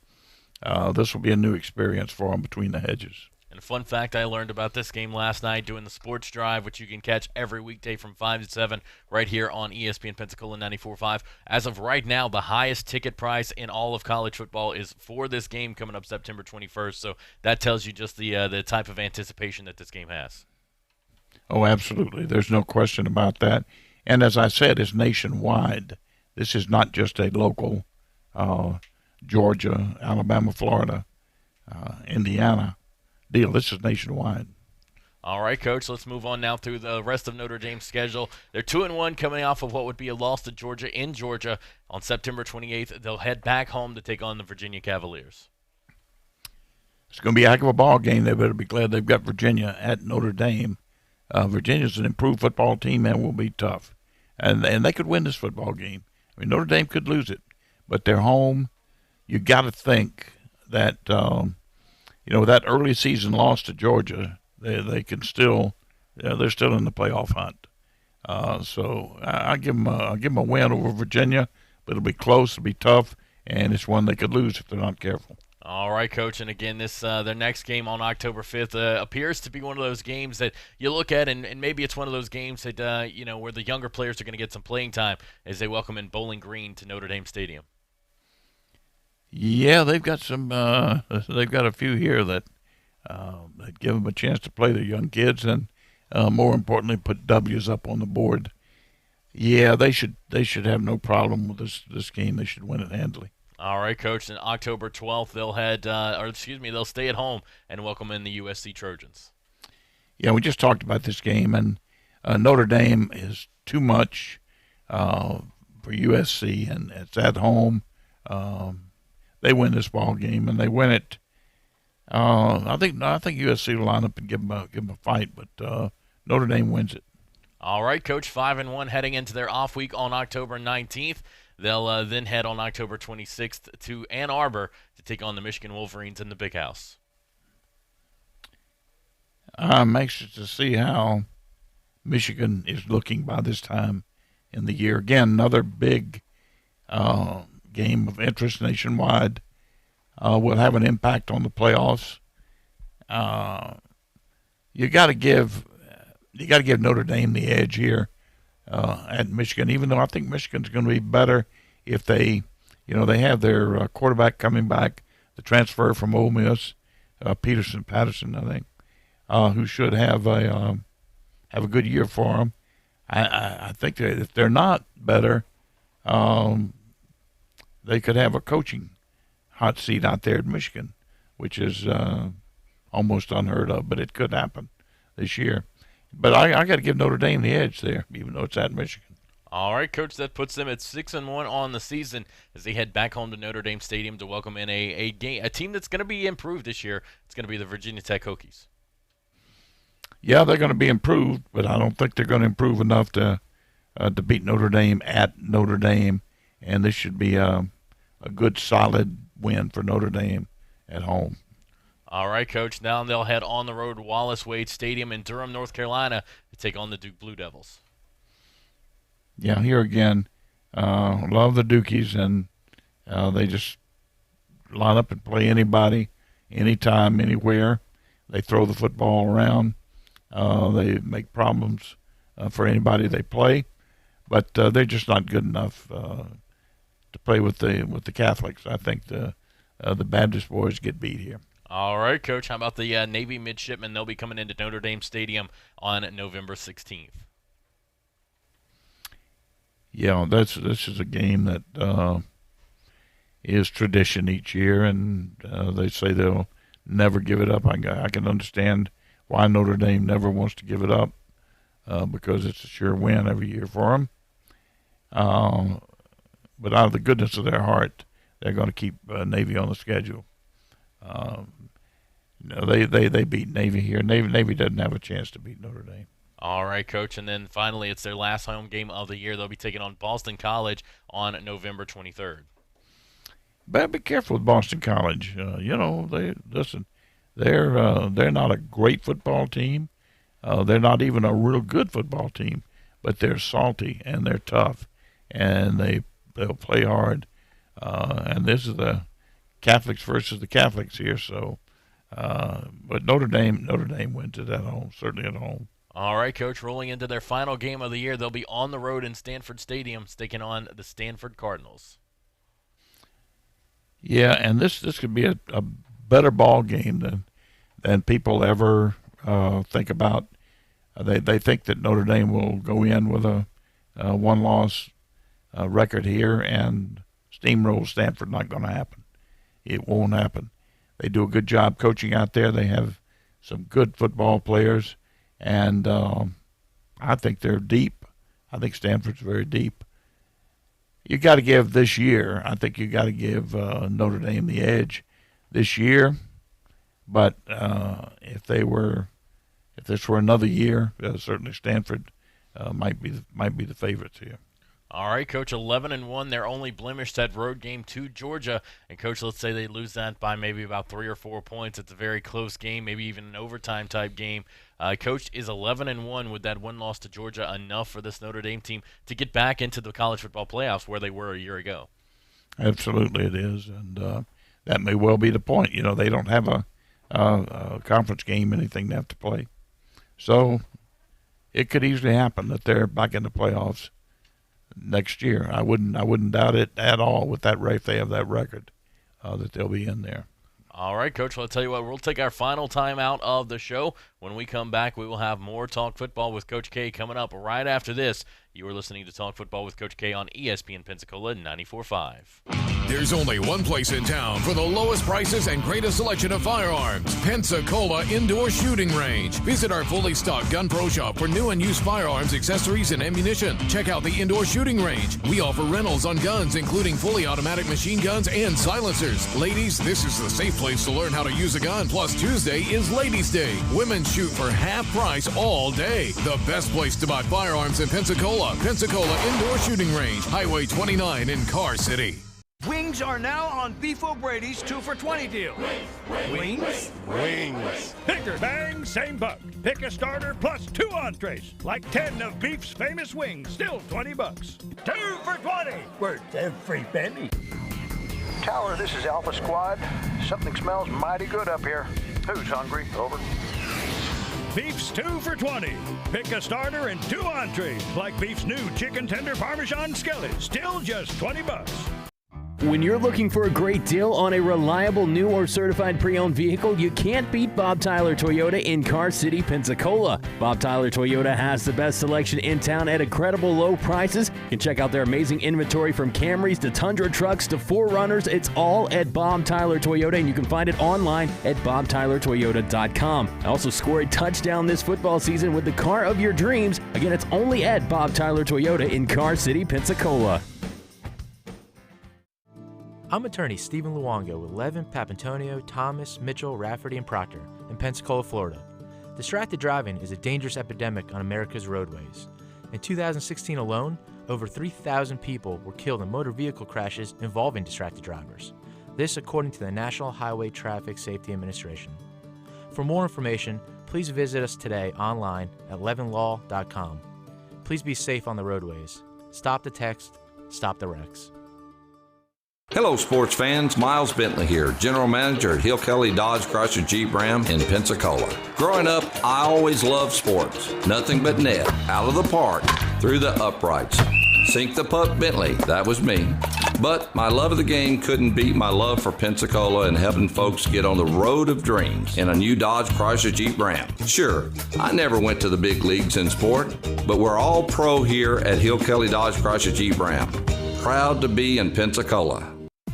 this will be a new experience for them between the hedges. And a fun fact I learned about this game last night doing the Sports Drive, which you can catch every weekday from 5 to 7 right here on ESPN Pensacola 94.5. As of right now, the highest ticket price in all of college football is for this game coming up September 21st. So that tells you just the type of anticipation that this game has. Oh, absolutely. There's no question about that. And as I said, it's nationwide. This is not just a local Georgia, Alabama, Florida, Indiana deal. This is nationwide. All right, Coach, let's move on now through the rest of Notre Dame's schedule. They're 2-1 coming off of what would be a loss to Georgia in Georgia. On September 28th, they'll head back home to take on the Virginia Cavaliers. It's going to be a heck of a ball game. They better be glad they've got Virginia at Notre Dame. Virginia's an improved football team and will be tough. And they could win this football game. I mean, Notre Dame could lose it, but they're home. You got to think that, that early season loss to Georgia, they can still, they're still in the playoff hunt. So I give them a win over Virginia, but it'll be close, it'll be tough, and it's one they could lose if they're not careful. All right, Coach, and again, their next game on October 5th appears to be one of those games that you look at, and maybe it's one of those games that, where the younger players are going to get some playing time as they welcome in Bowling Green to Notre Dame Stadium. Yeah, they've got they've got a few here that give them a chance to play their young kids and, more importantly, put W's up on the board. Yeah, they should have no problem with this game. They should win it handily. All right, Coach. On October 12th, they'll stay at home and welcome in the USC Trojans. Yeah, we just talked about this game, and Notre Dame is too much for USC, and it's at home. They win this ball game, and they win it. I think USC will line up and give them a fight, but Notre Dame wins it. All right, Coach. 5-1 heading into their off week on October 19th. They'll then head on October 26th to Ann Arbor to take on the Michigan Wolverines in the Big House. I'm anxious to see how Michigan is looking by this time in the year. Again, another big game of interest nationwide. Will have an impact on the playoffs. You got to give Notre Dame the edge here. At Michigan, even though I think Michigan's going to be better if they have their quarterback coming back, the transfer from Ole Miss, Patterson, I think, who should have a good year for them. I think that if they're not better, they could have a coaching hot seat out there at Michigan. which is almost unheard of, but it could happen this year. But I got to give Notre Dame the edge there, even though it's at Michigan. All right, Coach, that puts them at 6-1 on the season as they head back home to Notre Dame Stadium to welcome in a team that's going to be improved this year. It's going to be the Virginia Tech Hokies. Yeah, they're going to be improved, but I don't think they're going to improve enough to beat Notre Dame at Notre Dame, and this should be a good, solid win for Notre Dame at home. All right, Coach. Now they'll head on the road to Wallace Wade Stadium in Durham, North Carolina to take on the Duke Blue Devils. Yeah, here again, love the Dukies, and they just line up and play anybody, anytime, anywhere. They throw the football around. They make problems for anybody they play, but they're just not good enough to play with the Catholics. I think the Baptist boys get beat here. All right, Coach. How about the Navy midshipmen? They'll be coming into Notre Dame Stadium on November 16th. Yeah, this is a game that is tradition each year, and they say they'll never give it up. I can understand why Notre Dame never wants to give it up because it's a sure win every year for them. But out of the goodness of their heart, they're going to keep Navy on the schedule. They beat Navy here. Navy doesn't have a chance to beat Notre Dame. All right, Coach. And then finally, it's their last home game of the year. They'll be taking on Boston College on November 23rd. But be careful with Boston College. They're not a great football team. They're not even a real good football team, but they're salty and they're tough, and they'll play hard. And this is the Catholics versus the Catholics here. So, but Notre Dame wins it at home, certainly at home. All right, Coach. Rolling into their final game of the year, they'll be on the road in Stanford Stadium, taking on the Stanford Cardinals. Yeah, and this could be a better ball game than people ever think about. They think that Notre Dame will go in with a one-loss record here and steamroll Stanford. Not going to happen. It won't happen. They do a good job coaching out there. They have some good football players, and I think they're deep. I think Stanford's very deep. You got to give this year. I think you got to give Notre Dame the edge this year. But if this were another year, certainly Stanford might be the favorites here. All right, Coach. 11-1. Their only blemish, that road game to Georgia. And Coach, let's say they lose that by maybe about 3 or 4 points. It's a very close game, maybe even an overtime type game. Coach, is 11-1 with that one loss to Georgia enough for this Notre Dame team to get back into the college football playoffs where they were a year ago? Absolutely, it is, and that may well be the point. They don't have a conference game, anything to have to play, so it could easily happen that they're back in the playoffs next year. I wouldn't doubt it at all with that rate. If they have that record, that they'll be in there. All right, Coach. Well, I'll tell you what, we'll take our final time out of the show. When we come back, we will have more Talk Football with Coach K coming up right after this. You are listening to Talk Football with Coach K on ESPN Pensacola 94.5. There's only one place in town for the lowest prices and greatest selection of firearms. Pensacola Indoor Shooting Range. Visit our fully stocked Gun Pro Shop for new and used firearms, accessories, and ammunition. Check out the Indoor Shooting Range. We offer rentals on guns, including fully automatic machine guns and silencers. Ladies, this is the safe place to learn how to use a gun. Plus, Tuesday is Ladies' Day. Women shoot for half price all day. The best place to buy firearms in Pensacola. Pensacola Indoor Shooting Range, Highway 29 in Car City. Wings are now on Beef O'Brady's 2 for $20 deal. Wings? Wings. Bigger bang, same buck. Pick a starter plus 2 entrees. Like 10 of Beef's famous wings, still $20. 2 for $20. Worth every penny. Tower, this is Alpha Squad. Something smells mighty good up here. Who's hungry? Over. Beef's 2 for $20. Pick a starter and 2 entrees, like Beef's new chicken tender Parmesan skillet, still just $20. When you're looking for a great deal on a reliable new or certified pre-owned vehicle, you can't beat Bob Tyler Toyota in Car City, Pensacola. Bob Tyler Toyota has the best selection in town at incredible low prices. You can check out their amazing inventory from Camrys to Tundra trucks to 4Runners. It's all at Bob Tyler Toyota, and you can find it online at bobtylertoyota.com. Also score a touchdown this football season with the car of your dreams. Again, it's only at Bob Tyler Toyota in Car City, Pensacola. I'm attorney Stephen Luongo with Levin, Papantonio, Thomas, Mitchell, Rafferty, and Proctor in Pensacola, Florida. Distracted driving is a dangerous epidemic on America's roadways. In 2016 alone, over 3,000 people were killed in motor vehicle crashes involving distracted drivers. This according to the National Highway Traffic Safety Administration. For more information, please visit us today online at levinlaw.com. Please be safe on the roadways. Stop the text, stop the wrecks. Hello, sports fans. Miles Bentley here, General Manager at Hill Kelly Dodge Chrysler Jeep Ram in Pensacola. Growing up, I always loved sports. Nothing but net, out of the park, through the uprights. Sink the puck Bentley, that was me. But my love of the game couldn't beat my love for Pensacola and helping folks get on the road of dreams in a new Dodge Chrysler Jeep Ram. Sure, I never went to the big leagues in sport, but we're all pro here at Hill Kelly Dodge Chrysler Jeep Ram. Proud to be in Pensacola.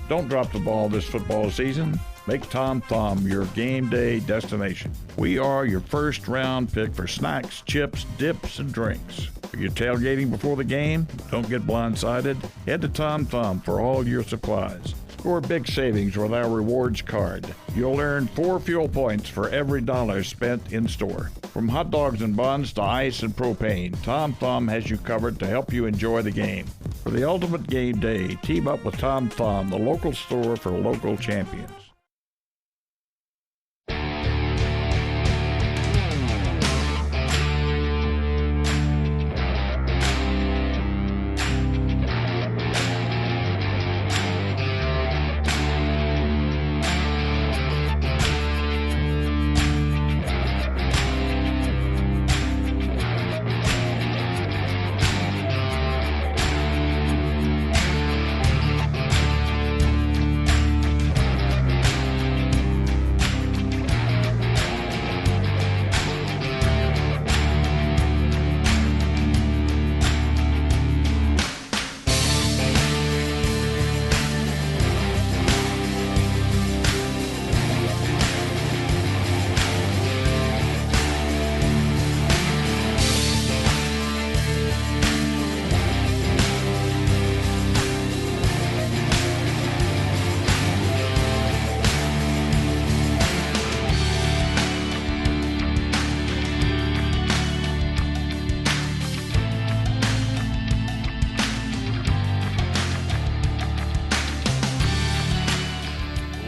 Don't drop the ball this football season. Make Tom Thumb your game day destination. We are your first round pick for snacks, chips, dips, and drinks. Are you tailgating before the game? Don't get blindsided. Head to Tom Thumb for all your supplies. Score big savings with our rewards card. You'll earn 4 fuel points for every dollar spent in store. From hot dogs and buns to ice and propane, Tom Thumb has you covered to help you enjoy the game. For the ultimate game day, team up with Tom Thumb, the local store for local champions.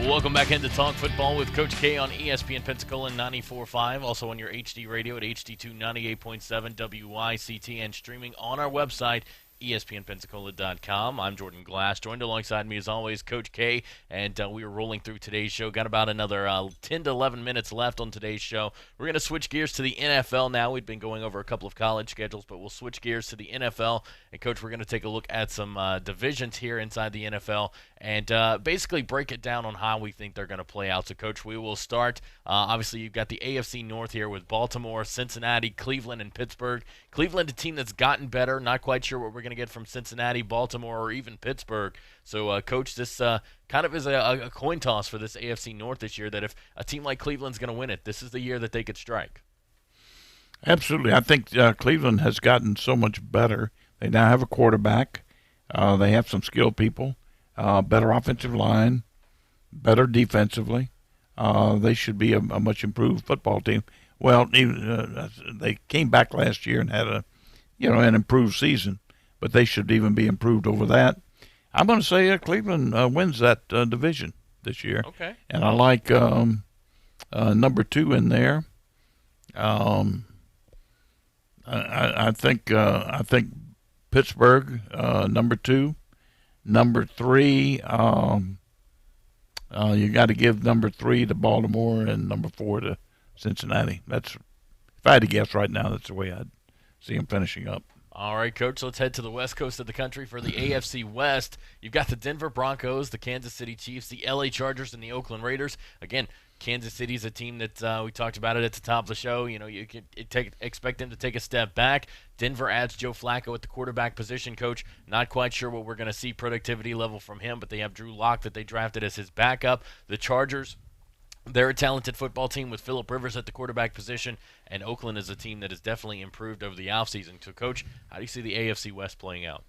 Welcome back into Talk Football with Coach K on ESPN Pensacola 94.5, also on your HD radio at HD2 98.7 WYCT, and streaming on our website, ESPNpensacola.com. I'm Jordan Glass, joined alongside me as always, Coach K, and we are rolling through today's show. Got about another 10 to 11 minutes left on today's show. We're going to switch gears to the NFL now. We've been going over a couple of college schedules, but we'll switch gears to the NFL. And, Coach, we're going to take a look at some divisions here inside the NFL and basically break it down on how we think they're going to play out. So, Coach, we will start. Obviously, you've got the AFC North here with Baltimore, Cincinnati, Cleveland, and Pittsburgh. Cleveland, a team that's gotten better. Not quite sure what we're going to get from Cincinnati, Baltimore, or even Pittsburgh. So, Coach, this kind of is a coin toss for this AFC North this year, that if a team like Cleveland's going to win it, this is the year that they could strike. Absolutely. I think Cleveland has gotten so much better. They now have a quarterback. They have some skilled people, better offensive line, better defensively. They should be a much improved football team. Well, even, they came back last year and had an improved season, but they should even be improved over that. I'm going to say Cleveland wins that division this year. Okay. And I like number 2 in there. I think Pittsburgh, number 2. Number 3, you got to give number 3 to Baltimore and number 4 to Cincinnati. That's, if I had to guess right now, that's the way I'd see them finishing up. All right, Coach, let's head to the west coast of the country for the AFC West. You've got the Denver Broncos, the Kansas City Chiefs, the LA Chargers, and the Oakland Raiders. Again, Kansas City's a team that we talked about it at the top of the show. You know, you can expect them to take a step back. Denver adds Joe Flacco at the quarterback position, Coach. Not quite sure what we're going to see productivity level from him, but they have Drew Lock that they drafted as his backup. The Chargers, they're a talented football team with Phillip Rivers at the quarterback position, and Oakland is a team that has definitely improved over the offseason. So, Coach, how do you see the AFC West playing out?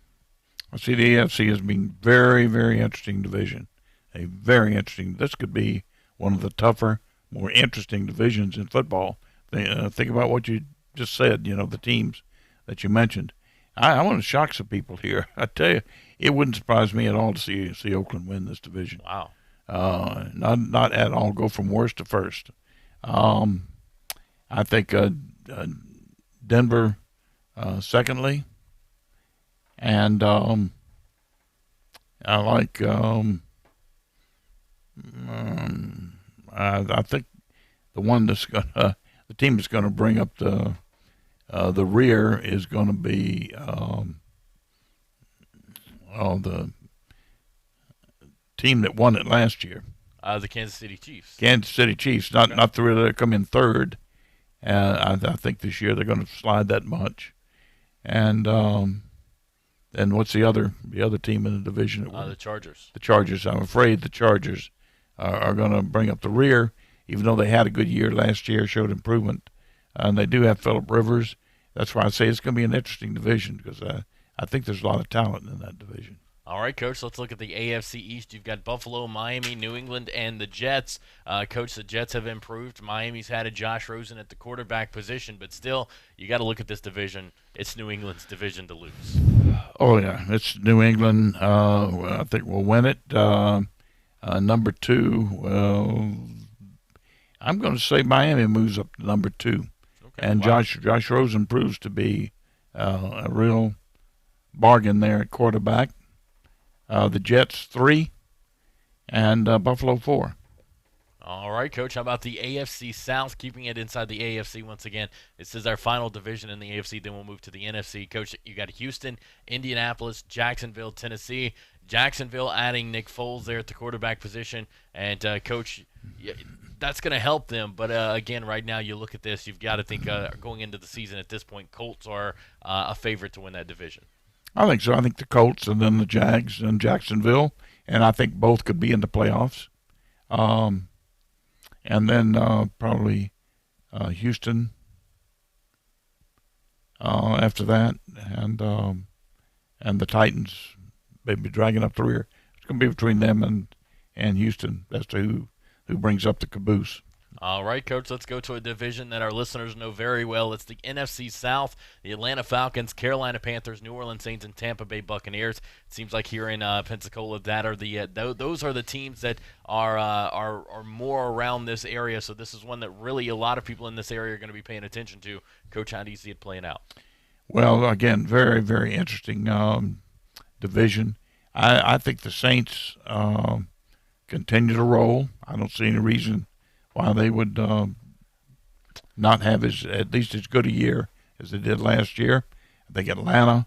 I see the AFC as being very, very interesting division. A very interesting. This could be one of the tougher, more interesting divisions in football. Think about what you just said, you know, the teams that you mentioned. I want to shock some people here. I tell you, it wouldn't surprise me at all to see Oakland win this division. Wow. Not at all. Go from worst to first. I think Denver, secondly, and I like. I think the one that's the team that's gonna bring up the rear is gonna be the team that won it last year. The Kansas City Chiefs. Kansas City Chiefs, not the rear that come in third. I think this year they're going to slide that much. And what's the other team in the division? The Chargers. The Chargers. I'm afraid the Chargers are going to bring up the rear, even though they had a good year last year, showed improvement. And they do have Phillip Rivers. That's why I say it's going to be an interesting division because I think there's a lot of talent in that division. All right, Coach, let's look at the AFC East. You've got Buffalo, Miami, New England, and the Jets. Coach, the Jets have improved. Miami's had a Josh Rosen at the quarterback position, but still, you got to look at this division. It's New England's division to lose. Oh, yeah, it's New England. I think we'll win it. Number two, well, I'm going to say Miami moves up to number two. Okay, and wow. Josh Rosen proves to be a real bargain there at quarterback. The Jets 3, and Buffalo 4. All right, Coach. How about the AFC South, keeping it inside the AFC once again? This is our final division in the AFC. Then we'll move to the NFC. Coach, you got Houston, Indianapolis, Jacksonville, Tennessee. Jacksonville adding Nick Foles there at the quarterback position. And, Coach, that's going to help them. But, again, right now you look at this, you've got to think going into the season at this point, Colts are a favorite to win that division. I think so. I think the Colts and then the Jags and Jacksonville, and I think both could be in the playoffs. And then probably Houston after that, and the Titans maybe dragging up the rear. It's going to be between them and Houston as to who brings up the caboose. All right, Coach, let's go to a division that our listeners know very well. It's the NFC South, the Atlanta Falcons, Carolina Panthers, New Orleans Saints, and Tampa Bay Buccaneers. It seems like here in Pensacola, that are those are the teams that are more around this area. So this is one that really a lot of people in this area are going to be paying attention to. Coach, how do you see it playing out? Well, again, very, very interesting division. I think the Saints continue to roll. I don't see any reason why they would not have at least as good a year as they did last year. I think Atlanta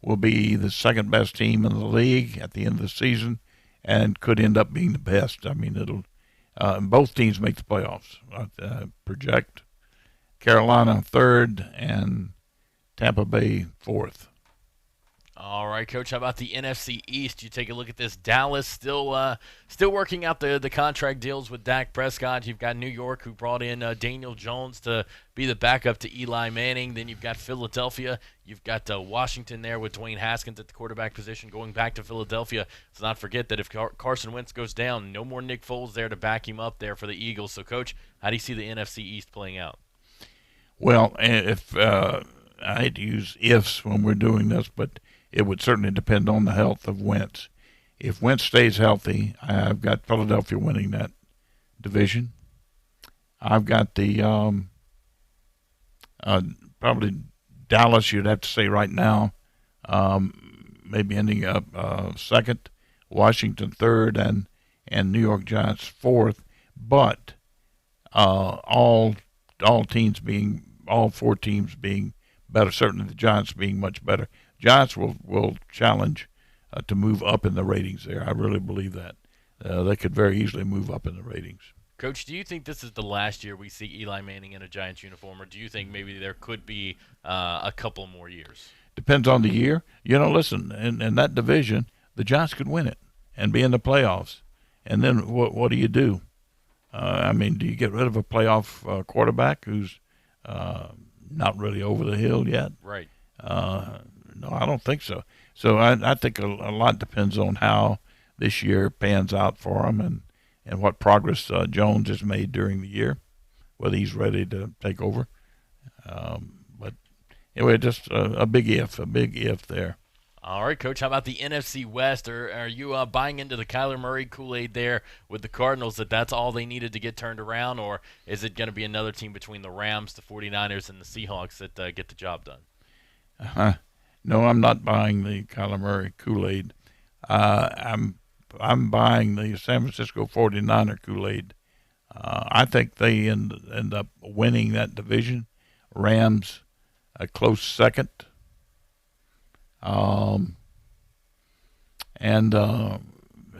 will be the second best team in the league at the end of the season and could end up being the best. I mean, it'll both teams make the playoffs. Project Carolina third and Tampa Bay fourth. All right, Coach, how about the NFC East? You take a look at this. Dallas still working out the contract deals with Dak Prescott. You've got New York, who brought in Daniel Jones to be the backup to Eli Manning. Then you've got Philadelphia. You've got Washington there with Dwayne Haskins at the quarterback position going back to Philadelphia. Let's not forget that if Carson Wentz goes down, no more Nick Foles there to back him up there for the Eagles. So, Coach, how do you see the NFC East playing out? Well, if I hate to use ifs when we're doing this, but it would certainly depend on the health of Wentz. If Wentz stays healthy, I've got Philadelphia winning that division. I've got the probably Dallas, you'd have to say right now, maybe ending up second, Washington third, and New York Giants fourth. But all four teams being better. Certainly the Giants being much better. Giants will challenge to move up in the ratings there. I really believe that. They could very easily move up in the ratings. Coach, do you think this is the last year we see Eli Manning in a Giants uniform, or do you think maybe there could be a couple more years? Depends on the year. Listen, in that division, the Giants could win it and be in the playoffs. And then what do you do? Do you get rid of a playoff quarterback who's not really over the hill yet? Right. No, I don't think so. So I think a lot depends on how this year pans out for him and what progress Jones has made during the year, whether he's ready to take over. But anyway, just a big if there. All right, Coach, how about the NFC West? Are you buying into the Kyler Murray Kool-Aid there with the Cardinals, that's all they needed to get turned around, or is it going to be another team between the Rams, the 49ers, and the Seahawks that get the job done? No, I'm not buying the Kyler Murray Kool-Aid. I'm buying the San Francisco 49er Kool-Aid. I think they end up winning that division. Rams a close second.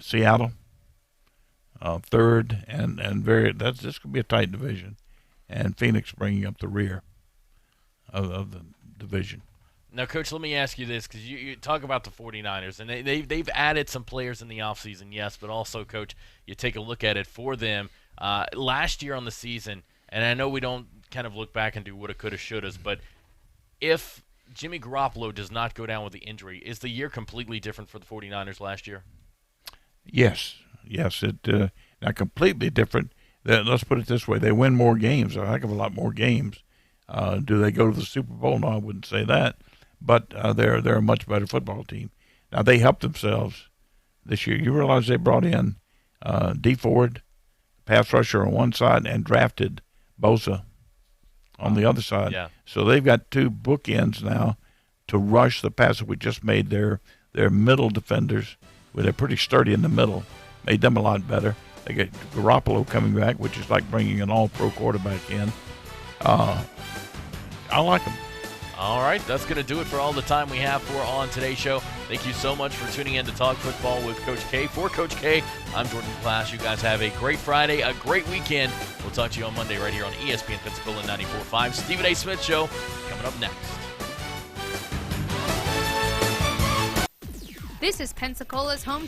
Seattle third, and that's just gonna be a tight division, and Phoenix bringing up the rear of the division. Now, Coach, let me ask you this, because you talk about the 49ers, and they've added some players in the offseason, yes, but also, Coach, you take a look at it for them. Last year on the season, and I know we don't kind of look back and do woulda, coulda, shouldas, but if Jimmy Garoppolo does not go down with the injury, is the year completely different for the 49ers last year? Yes, it not completely different. Let's put it this way: they win more games, a heck of a lot more games. Do they go to the Super Bowl? No, I wouldn't say that. But they're a much better football team. Now, they helped themselves this year. You realize they brought in D. Ford, pass rusher on one side, and drafted Bosa on the other side. Yeah. So they've got two bookends now to rush the passer. We just made their middle defenders, where they're pretty sturdy in the middle, made them a lot better. They get Garoppolo coming back, which is like bringing an all-pro quarterback in. I like them. All right, that's going to do it for all the time we have for on today's show. Thank you so much for tuning in to Talk Football with Coach K. For Coach K, I'm Jordan Class. You guys have a great Friday, a great weekend. We'll talk to you on Monday right here on ESPN Pensacola 94.5. Stephen A. Smith Show coming up next. This is Pensacola's home